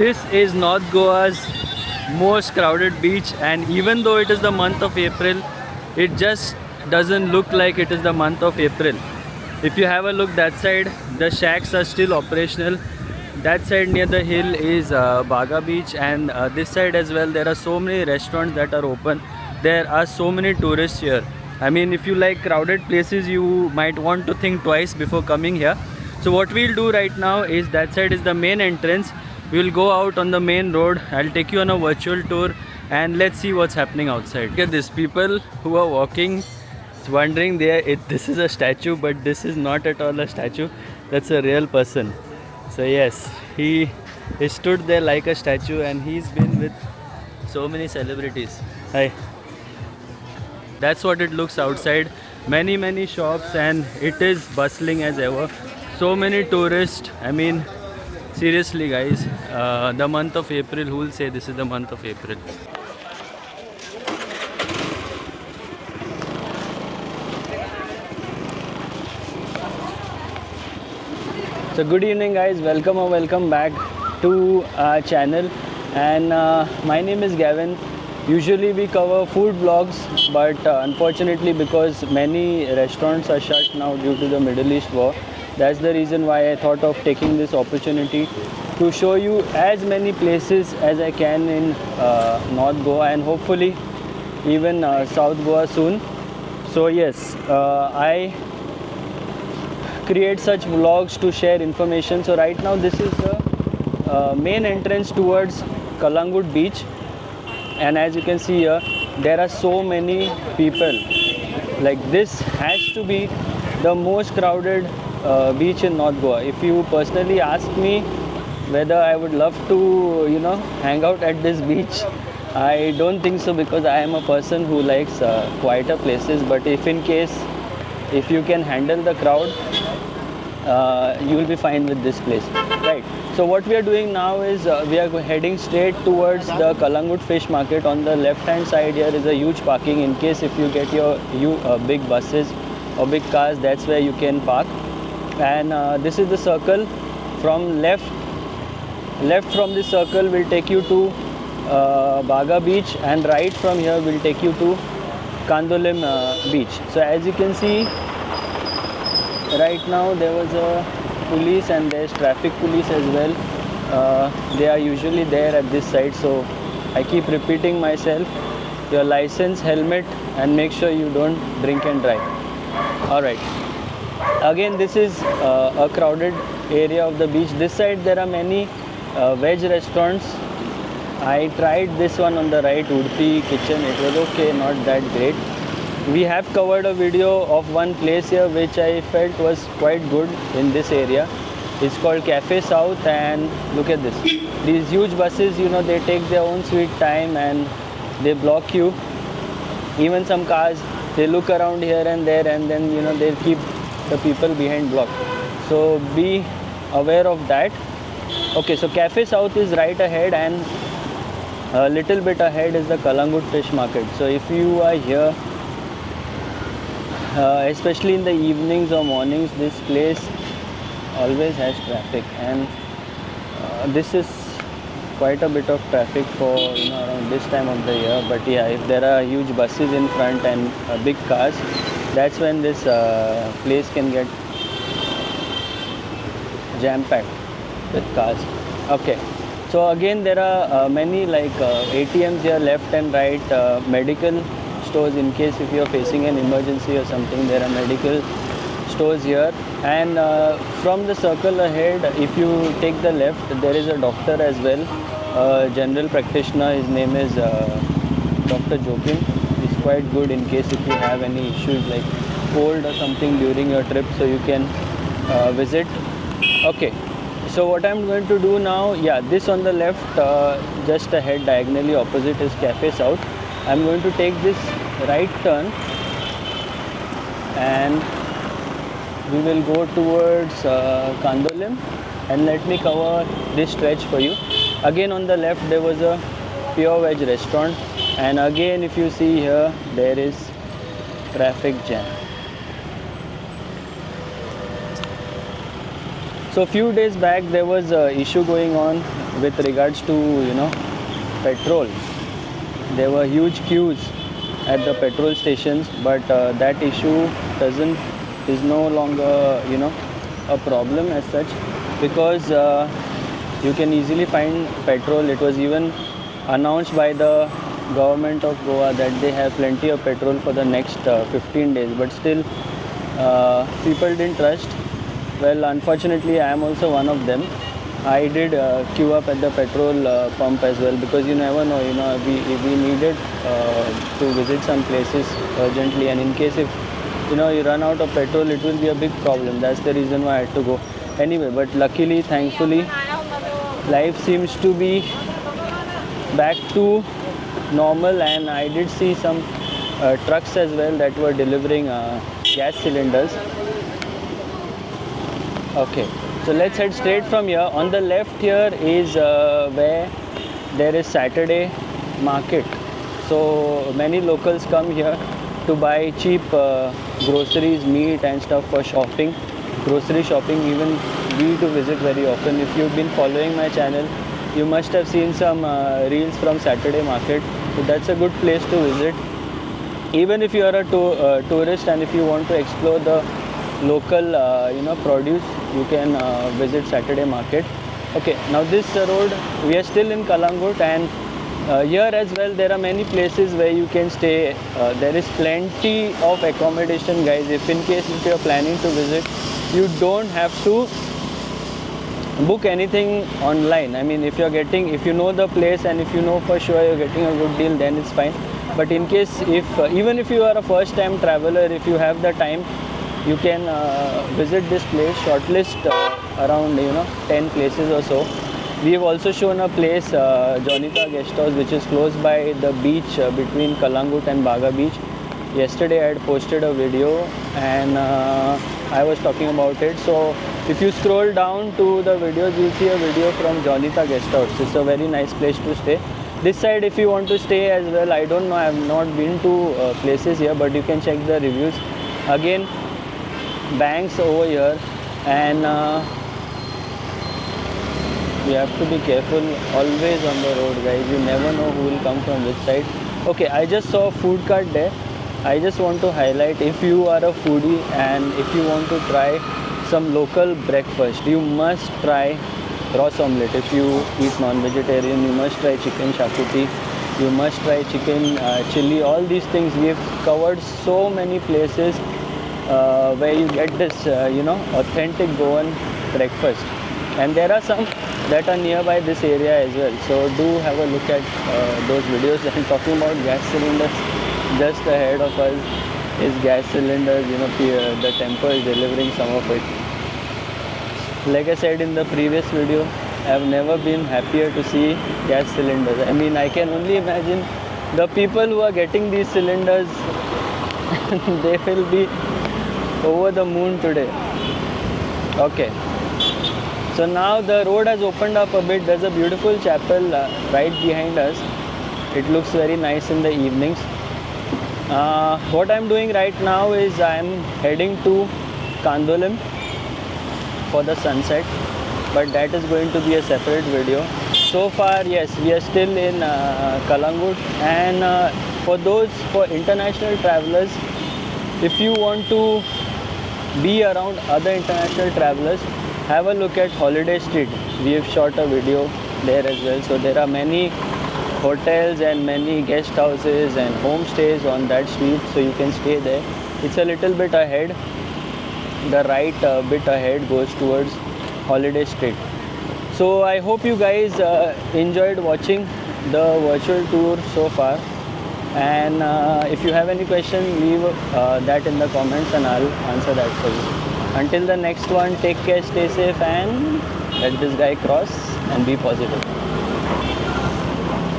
This is North Goa's most crowded beach, and even though it is the month of April, it just doesn't look like it is the month of April. If you have a look that side, the shacks are still operational. That side near the hill is Baga Beach, and this side as well, there are so many restaurants that are open. There are so many tourists here. I mean, if you like crowded places, you might want to think twice before coming here. So what we'll do right now is, that side is the main entrance. We'll go out on the main road. I'll take you on a virtual tour and let's see what's happening outside. Look at this, people who are walking, wondering this is a statue, but this is not at all a statue. That's a real person. So yes, he stood there like a statue, and he's been with so many celebrities. Hi. That's what it looks outside. Many shops, and it is bustling as ever. So many tourists. I mean, seriously guys, the month of April, who will say this is the month of April? So good evening guys, welcome back to our channel. And my name is Gavin. Usually we cover food vlogs, but unfortunately, because many restaurants are shut now due to the Middle East war, that's the reason why I thought of taking this opportunity to show you as many places as I can in North Goa, and hopefully even South Goa soon. So yes, I create such vlogs to share information. So right now this is the main entrance towards Kalangut beach, and as you can see here, there are so many people. Like, this has to be the most crowded beach in North Goa. If you personally ask me whether I would love to hang out at this beach, I don't think so, because I am a person who likes quieter places. But if you can handle the crowd, you will be fine with this place, right? So what we are doing now is we are heading straight towards the Kalangut fish market. On the left hand side here is a huge parking. In case if you get your big buses or big cars, that's where you can park. And this is the circle. From left from this circle will take you to Baga beach, and right from here will take you to Kandolim beach. So as you can see, right now there was a police, and there's traffic police as well. They are usually there at this side, so I keep repeating myself: your license, helmet, and make sure you don't drink and drive. Alright, again, this is a crowded area of the beach. This side there are many veg restaurants. I tried this one on the right, Udpi Kitchen. It was okay, not that great. We have covered a video of one place here which I felt was quite good in this area. It's called Cafe South, and look at this. These huge buses, they take their own sweet time and they block you. Even some cars, they look around here and there, and then they'll keep the people behind blocked. So be aware of that. Okay, so Cafe South is right ahead, and a little bit ahead is the Kalangut fish market. So if you are here, especially in the evenings or mornings, this place always has traffic, and this is quite a bit of traffic for around this time of the year. But yeah, if there are huge buses in front and big cars, that's when this place can get jam-packed with cars. Okay, so again, there are many ATMs here left and right, medical stores. In case if you are facing an emergency or something, there are medical stores here. And from the circle ahead, if you take the left, there is a doctor as well, a general practitioner. His name is Dr. Joaquin. He's quite good in case if you have any issues like cold or something during your trip, so you can visit. Okay, so what I'm going to do now, yeah, this on the left, just ahead diagonally opposite is Cafe South. I'm going to take this right turn, and we will go towards Kandolim, and let me cover this stretch for you. Again, on the left there was a pure veg restaurant, and again, if you see here, there is traffic jam. So few days back there was a issue going on with regards to petrol. There were huge queues at the petrol stations, but that issue doesn't is no longer a problem as such, because you can easily find petrol. It was even announced by the government of Goa that they have plenty of petrol for the next 15 days, but still people didn't trust. Well, unfortunately I am also one of them. I did queue up at the petrol pump as well, because you never know, we needed to visit some places urgently, and in case if you run out of petrol, it will be a big problem. That's the reason why I had to go anyway. But luckily, thankfully, life seems to be back to normal, and I did see some trucks as well that were delivering gas cylinders. Okay, so let's head straight from here. On the left here is where there is Saturday market. So many locals come here to buy cheap groceries, meat and stuff for shopping, grocery shopping. Even we to visit very often. If you've been following my channel, you must have seen some reels from Saturday market. So that's a good place to visit. Even if you are a tourist and if you want to explore the local produce, you can visit Saturday market. Okay, now this road, we are still in Kalangut, and here as well there are many places where you can stay. There is plenty of accommodation, guys. If in case if you are planning to visit, you don't have to book anything online. I mean, if you know the place and if you know for sure you're getting a good deal, then it's fine. But in case even if you are a first time traveler, if you have the time, you can visit this place. Shortlist around 10 places or so. We have also shown a place, Jonita Guest House, which is close by the beach between Kalangut and Baga Beach. Yesterday I had posted a video and I was talking about it. So if you scroll down to the videos, you'll see a video from Jonita Guest House. It's a very nice place to stay. This side, if you want to stay as well, I don't know, I have not been to places here, but you can check the reviews. Again, banks over here, and you have to be careful always on the road, guys. You never know who will come from which side. Okay, I just saw a food cart there. I just want to highlight, if you are a foodie and if you want to try some local breakfast, you must try Ross omelette. If you eat non-vegetarian, you must try chicken shakuti, you must try chicken chili. All these things we have covered so many places where you get this authentic Goan breakfast, and there are some that are nearby this area as well. So do have a look at those videos. And talking about gas cylinders, just ahead of us is gas cylinders. The tempo is delivering some of it. Like I said in the previous video, I have never been happier to see gas cylinders. I mean, I can only imagine the people who are getting these cylinders they will be over the moon today. Okay, so now the road has opened up a bit. There's a beautiful chapel right behind us. It looks very nice in the evenings. What I'm doing right now is I'm heading to Kandolim for the sunset, but that is going to be a separate video. So far, yes, we are still in Kalangut, and for international travelers, if you want to be around other international travelers, have a look at Holiday Street. We have shot a video there as well. So there are many hotels and many guest houses and homestays on that street, so you can stay there. It's a little bit ahead. The right bit ahead goes towards Holiday Street. So I hope you guys enjoyed watching the virtual tour so far, and if you have any question, leave that in the comments and I'll answer that for you. Until the next one, take care, stay safe, and let this guy cross and be positive.